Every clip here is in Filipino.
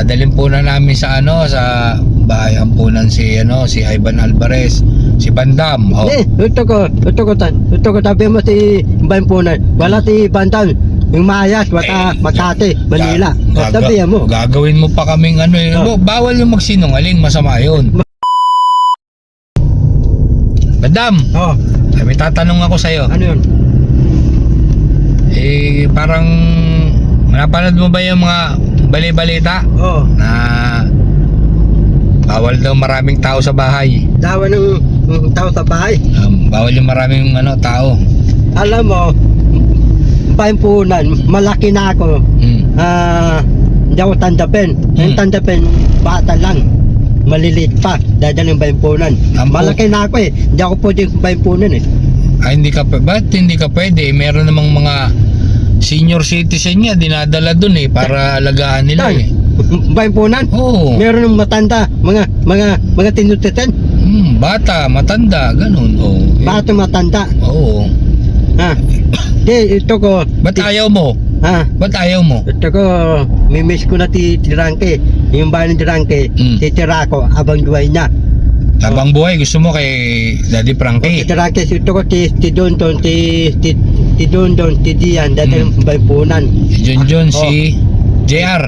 dadalhin po na namin sa sa bayan po ng si Ivan Alvarez, si Bandam. Ito ko tabi mo si Bayampunan. Wala si Bandam. Yung Mayas, Makati, Manila. Sabi mo. Gagawin mo pa kaming bawal yung magsinungaling, masama yun. Bandam, may tatanong ako sa'yo. Ano yun? Parang napanood mo ba yung mga bali-balita? Na bawal daw maraming tao sa bahay. Dawa ng tao sa bahay. Bawal yung maraming tao. Alam mo, Bayampunan, malaki na ako. Hindi ako tandapin. Yung tandapin, bata lang. Maliliit pa. Dahil yung Bayampunan. Malaki na ako eh. Hindi ako pwede yung Bayampunan eh. Ba't hindi ka pwede? Meron namang mga senior citizen niya dinadala dun para alagaan nila Bayampunan? Oo. Meron ng matanda, mga tinutiten? Bata, matanda, ganun. Bata, matanda? Oo. Ito ko. Ba't ayaw mo? Ba't ayaw mo? Ito ko, mimiss ko na ti Rangke. Yung bahay ng Rangke, titira ko abang buhay niya. Habang buhay, gusto mo kay Daddy Frankie? Ti Rangke, ito ko ti Dondon, ti Dondon, ti Dian, dati yung Bayampunan. Si John, si JR.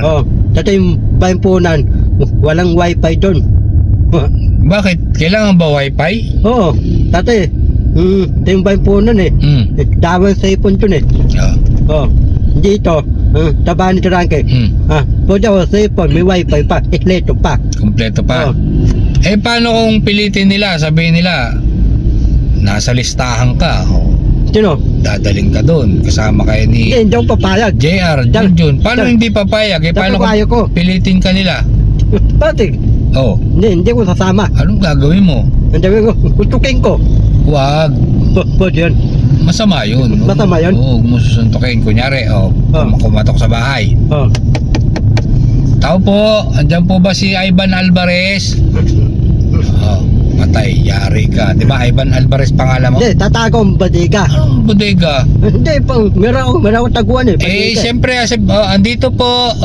Dati yung Bayampunan, walang wifi doon. Bakit? Kailangan ba wifi? Oo, dati, ito yung Bayampunan Dawang sa ipon doon dito, taba ni Rangke. Pwede ako sa ipon, may wifi pa, kompleto pa. Kompleto pa. Paano kung pilitin nila, sabihin nila, nasa listahan ka, sino? dadaling ka doon, kasama kayo ni Hindi ako papayag. JR, Jun. Paano hindi papayag? Paano kung pilitin ka nila? Batik? Hindi ko sasama. Anong gagawin mo? Hindi ko, utukin ko. Wag. Pwede yun. Masama yun. Masama yun? Oo, huwag mo susuntukin. Kunyari, kumatok sa bahay. Tao po, andyan po ba si Ivan Alvarez? Matay, yari ka. Diba Ivan Alvarez pangalan mo? Hindi, tatago ang bodega. Anong bodega? Hindi, meron ako taguan Siyempre, andito po,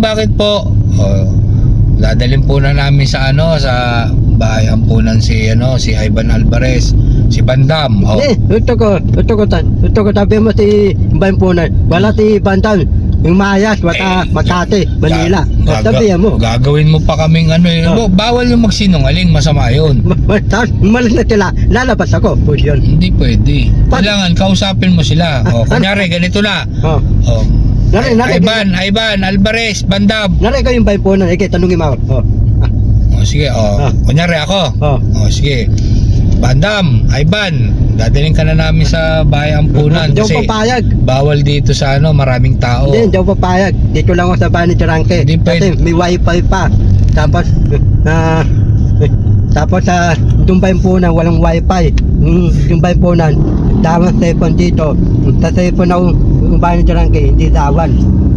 bakit po? Dadalhin po na namin sa bayan po ng si Ivan Alvarez, si Bandam. Ito ko tabi mo si Bayampunan. Wala si Bandam. Yung Mayas, Makati, Manila. Sabi mo. Gagawin mo pa kaming bawal yung magsinungaling, masama yun. Malis na sila, lalabas ako. Yun. Hindi pwede. Kailangan kausapin mo sila. Kunyari, ganito na. Ivan Alvarez, Bandam. Naray ko yung Bayampunan, tanungin mo ako. Sige, kunyari ako. Sige. Bandam, Ivan, dadalhin ka na namin sa bayan Ampunan. Hindi ako papayag. Bawal dito sa maraming tao. Hindi ako papayag. Dito lang ako sa bahay ni Rangke. Kasi may wifi pa. Tapos, sa itong Bayampunan, walang wifi. Yung Bayampunan, dawan sa cellphone dito. Sa cellphone ako, yung bahay ni Rangke, hindi dawan.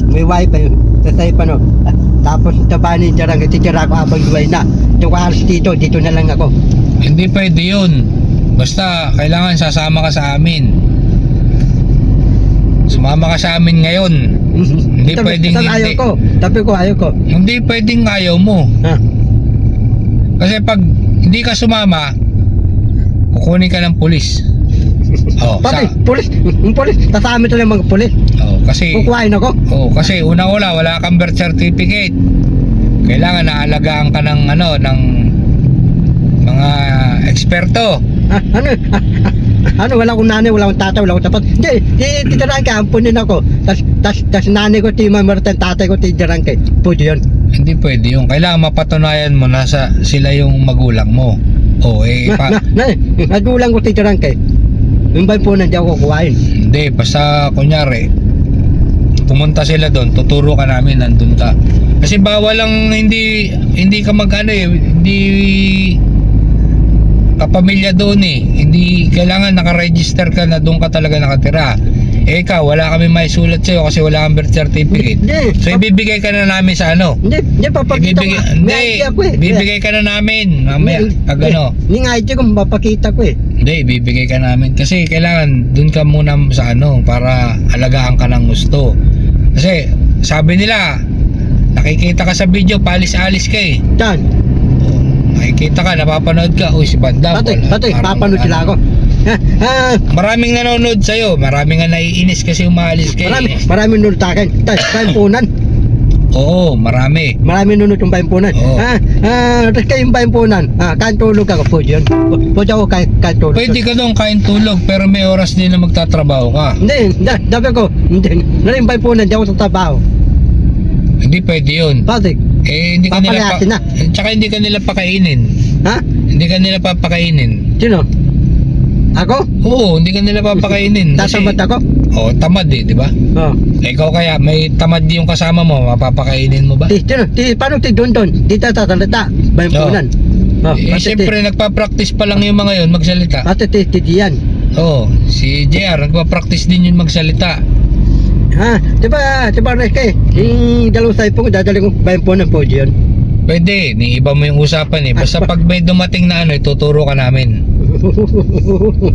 May wifi sa cellphone. Tapos sa bahay ni Rangke, titira ko abang duway na. Yung alas dito na lang ako. Hindi pwede yun. Basta kailangan sasama ka sa amin. Sumama ka sa amin ngayon. Hindi pwedeng hindi. Ayaw ko. Sabi ko ayaw ko. Hindi pwedeng ayaw mo. Kasi pag hindi ka sumama, kukunin ka ng pulis. Pulis? Yung pulis? Kasama ito ng mga pulis? Kasi kukuhain ako? Kasi unang-una wala kang birth certificate. Kailangan naalagaan ka ng ng mga eksperto. Wala akong nanay, wala akong tatay, wala akong tapat. Hindi, titiraan ka, ampunin ako. Tas nanay ko, mamartan, tatay ko, titiraan ka. Pwede yun. Hindi pwede yun. Kailangan mapatunayan mo na sila yung magulang mo. Magulang ko, titiraan ka. Yung ba po nandiyan ako kukuhain? Hindi, basta kunyari, pumunta sila doon, tuturo ka namin, nandun ka. Kasi bawal lang hindi ka hindi kapamilya doon hindi kailangan naka-register ka na doon ka talaga nakatira. Ikaw, wala kami maisulat sa'yo kasi wala kang birth certificate. So ibibigay ka na namin sa Hindi, papakita ko. Bibigay ka na namin mamaya. Yung ID ko mapapakita ko Hindi, bibigay ka namin kasi kailangan doon ka muna sa para alagaan ka ng gusto. Kasi sabi nila, nakikita ka sa video, palis-alis ka eh. Yan. Nakikita ka, napapanood ka. Uy, si Bandam. Pati, papanood sila ako. Maraming nanonood sa'yo. Maraming nga naiinis kasi umalis ka eh. Maraming nunod sa akin. Bayampunan. Oo, marami. Maraming nunod yung bayampunan. Oo. Tapos kayo yung bayampunan. Kain tulog ako po yun. Pwede ako kain tulog. Pwede ka doon kain tulog, pero may oras din na magtatrabaho ka. Hindi, sabi ko, hindi. Narin bayampunan, di ako sa trabaho. Hindi pwede yun. Pati, Eh, hindi ka nila Papalayasin na. Tsaka hindi ka nila pakainin. ha? Hindi ka nila papakainin. Sino? Ako? Oo, hindi ka nila papakainin. Tatamad ako? Oo, tamad eh, di ba? Oo. Ikaw kaya, may tamad yung kasama mo, mapapakainin mo ba? Paano ti Don? Di tatalita. Bayampunan. Siyempre, nagpa-practice pa lang yung mga yun magsalita. Pati titiyan. Oo, si JR, nagpa-practice din yun magsalita. Diba Reske? Yung dalawang sayo ko, dadaling ko bayampunan po yun. Pwede, iba mo yung usapan eh. Basta pag may dumating na ano, ituturo ka namin.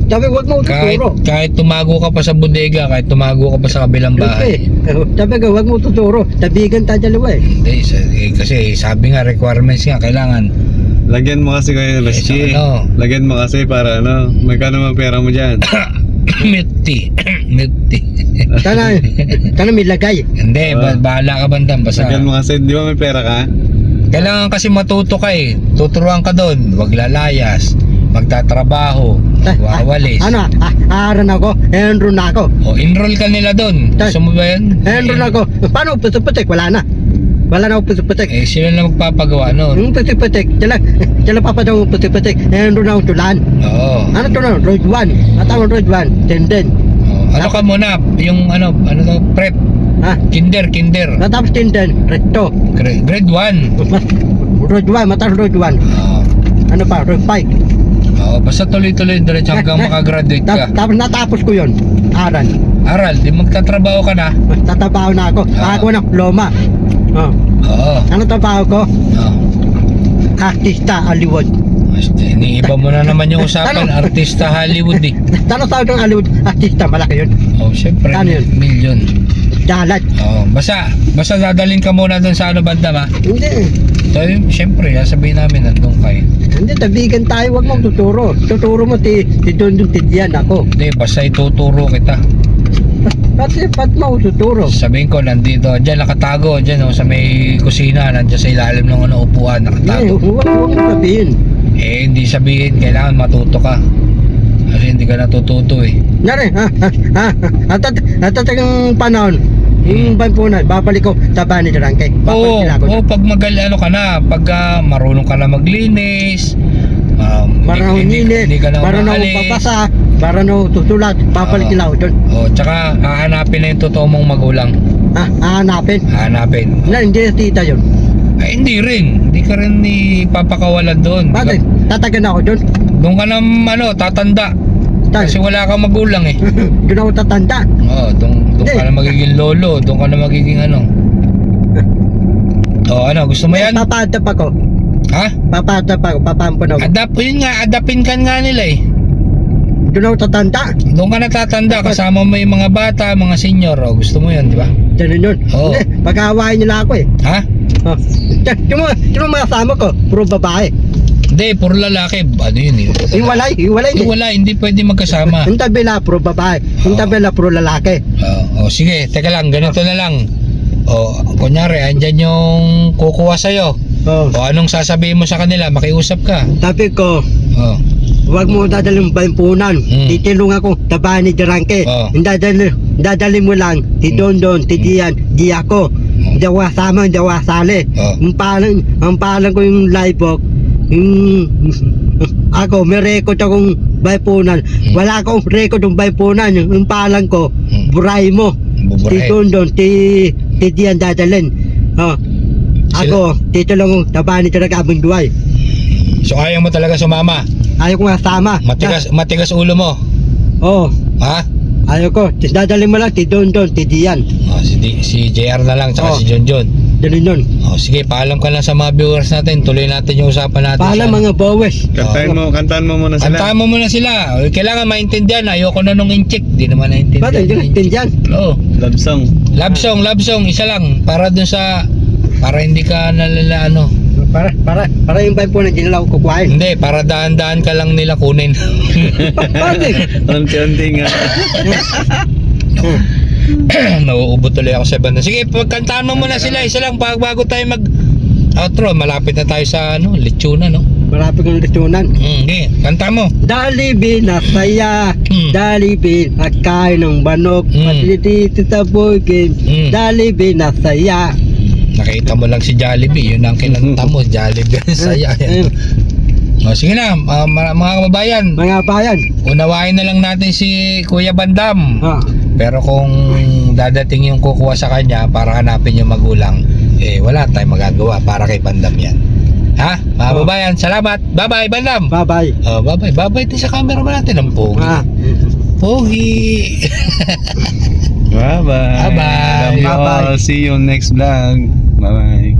Sabi, huwag mo tuturo. Kahit tumago ka pa sa bodega, kahit tumago ka pa sa kabilang bahay. Sabi ka, huwag mo tuturo. Tabigan tayo dalawa eh. Hindi, kasi sabi nga, requirements nga, kailangan. Lagyan mo kasi kayo Laschi. ano? Lagyan mo kasi para ano, magkano man pera mo dyan. Milk tea. Milk tea. Sana may lagay. Hindi, bahala ka Bandam. Basta, Lagyan mo kasi, di ba may pera ka? kailangan kasi matuto ka eh. Tuturuan ka doon. Huwag lalayas. Magtatrabaho. Magwawalis. Ano? Aaran ako. Enroll na ako. O, enroll ka nila doon. Gusto mo ba yun? Enroll na ako. Paano puso-putik? Wala na. Wala na ako puso-putik. Eh, sila na magpapagawa nun. Yung puso-putik. Sila papadaw yung puso-putik. Enroll na ako tulaan. Oo. Ano to na? Road 1. Matawag road 1. Tenden. Oh, ano ka muna? Yung ano to? Prep. Ha? Kinder. Matapos tenden. Recto. Grade 1. Road 1. Matawag road 1. Ano pa? Road 5. Basta tuloy-tuloy diretso hanggang makagraduate ka. Tapos natapos ko yun. Aral. Aral, di magtatrabaho ka na. Tatabaho na ako. Ako ng loma. Oo. Ano trabaho ko? Artista Hollywood. Iniiba mo na naman yung usapan. Artista Hollywood eh. Ano tawag ng Hollywood? Artista, malaki yun. Oh, syempre. Ano yun? Million. Dalat. Basta dadalhin ka muna doon sa ano Bandam ha. Hindi. So, syempre, sabihin namin nandun kayo. Hindi, tabigan tayo. Huwag mong tuturo. Tuturo mo ti Don Tidian ako. Hindi, basta ituturo kita. Ba't mo tuturo? Sabihin ko, nandito, dyan nakatago, dyan sa may kusina, nandiyan sa ilalim ng upuan, Hindi, nakatago. huwag mo sabihin. Hindi sabihin, kailangan matuto ka. Kasi hindi ka natututo eh. Nari, ang panahon, yung bayampunan, babalik ko sa bahay ni Jarangke. Oo, Babalik sila ako. pag ano ka na, pag marunong ka na maglinis, Marunong hindi nini, ka na marunong umaalis. papasa, marunong tutulat, babalik sila ako doon. Tsaka hahanapin na yung totoo mong magulang. Hahanapin. Hahanapin. Hindi tita yun. Ay, hindi rin. Hindi ka rin ipapakawalan doon. Bakit? Tatagan ako doon. Doon ka na, tatanda. Kasi wala kang magulang eh. Doon ako tatanda. Oo, doon Hindi. ka na magiging lolo. Doon ka na magiging ano. Gusto mo yan? Papadap ako. Ha? Papadap ako. Papampun ako. Yun nga, adapin ka nga nila eh. Doon ako tatanda. Doon ka natatanda, kasama mo yung mga bata, mga senior. Gusto mo yun, di ba? Ganun yun. Oo. Hindi, pag-aawain nila ako eh. Ha? Yung mga kasama ko, puro babae. Hindi, puro lalaki. Ano yun eh? Hiwalay. Wala, hindi pwede magkasama. Yung tabela, puro babae. Yung tabela, puro lalaki. Sige, teka lang, ganito na lang. Kunyari, andyan yung kukuha sa'yo. Anong sasabihin mo sa kanila? Makiusap ka. Sabi ko, Oh. huwag mo dadaling bayampunan. Titilong ako sa bahay ni Jarangke. Dadalhin mo lang si Don, si Dian, di ako. Hindi ako kasama, hindi ako kasali. Ang palang ko yung live book. Ako, may record akong bayampunan. Wala akong record ng bayampunan. Yung palang ko, buray mo. Si Don, si Dian dadalhin. Ako, titulong sa bahay ni Jarangke abang duway. So ayaw mo talaga sumama? Ayaw ko kasama. Matigas ulo mo? Oo. Ha? Ayaw ko. Dadalhin mo lang si Don, si Dian. Si JR na lang, tsaka si John. Ganun yun. Sige, paalam ka lang sa mga viewers natin. Tuloy natin yung usapan natin. Paalam mga bowes. Kantahan mo muna sila. Kantahan mo muna sila. Kailangan maintindihan. Ayoko na nung incheck. Di naman naintindihan. Ba't hindi natin dyan? Oo. Love song. Love song. Isa lang. Para dun sa Para hindi ka nalala ano. Para yung vibe po na ginalaw kukuhain. Hindi, para daan-daan ka lang nila kunin. Bakit? Unti-unti nga. Nauubo tuloy ako sa banda. Sige, pagkantaan mo muna sila. Isa lang, bago tayo mag outro. Malapit na tayo sa ano, lechona, no? Marami kong lechonan. Sige, kanta mo. Jollibee na saya, Jollibee na kain ng manok, Mm. patiliti sa bugin, Jollibee na saya. Nakita mo lang si Jollibee, yun ang kinanta mo. Jollibee ang saya. O, sige na, mga kababayan. Mga bayan, Unawain na lang natin si Kuya Bandam. Pero kung dadating yung kukuha sa kanya para hanapin yung magulang, eh wala tayong magagawa para kay Bandam yan. Ha? Mga kababayan, salamat. Bye-bye, Bandam. bye-bye. Bye-bye. Bye-bye din sa cameraman natin. Ang pogi. Pogi. Bye-bye. Bye-bye. Love you all. Bye-bye. See you next vlog. Bye-bye.